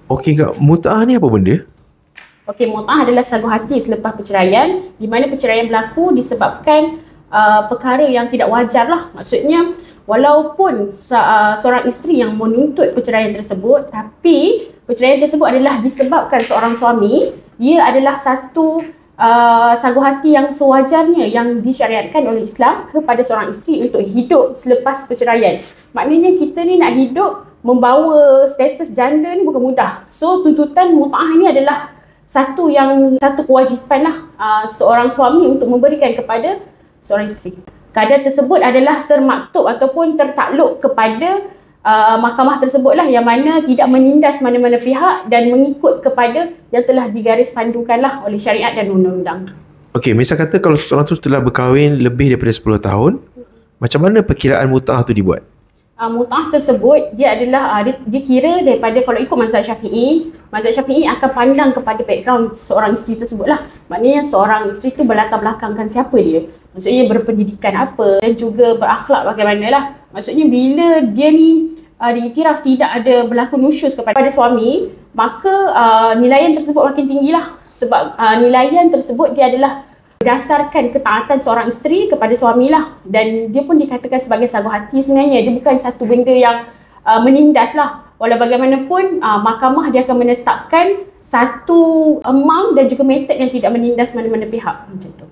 Okey Kak, mut'ah ni apa benda? Okey, mut'ah adalah sagu hati selepas perceraian, di mana perceraian berlaku disebabkan perkara yang tidak wajar lah. Maksudnya, walaupun seorang isteri yang menuntut perceraian tersebut, tapi perceraian tersebut adalah disebabkan seorang suami, ia adalah satu sagu hati yang sewajarnya yang disyariatkan oleh Islam kepada seorang isteri untuk hidup selepas perceraian. Maknanya kita ni nak hidup membawa status janda ni bukan mudah. So tuntutan mut'ah ni adalah satu kewajipan lah seorang suami untuk memberikan kepada seorang isteri. Keadaan tersebut adalah termaktub ataupun tertakluk kepada mahkamah tersebut lah, yang mana tidak menindas mana-mana pihak dan mengikut kepada yang telah digaris pandukan lah oleh syariat dan undang-undang. Okey, misal kata kalau seorang tu telah berkahwin lebih daripada 10 tahun, macam mana perkiraan mut'ah tu dibuat? Mut'ah tersebut dia adalah dia kira daripada, kalau ikut mazhab Syafi'i akan pandang kepada background seorang isteri tersebut lah. Maknanya seorang isteri tu berlatar belakangkan siapa dia, maksudnya berpendidikan apa dan juga berakhlak bagaimana lah. Maksudnya bila dia ni diiktiraf tidak ada berlaku nusyuz kepada suami, maka nilaian tersebut makin tinggi lah. Sebab nilaian tersebut dia adalah berdasarkan ketaatan seorang isteri kepada suami lah. Dan dia pun dikatakan sebagai sagu hati sebenarnya. Dia bukan satu benda yang menindas lah. Walau bagaimanapun, mahkamah dia akan menetapkan satu amount dan juga metod yang tidak menindas mana-mana pihak. Macam tu.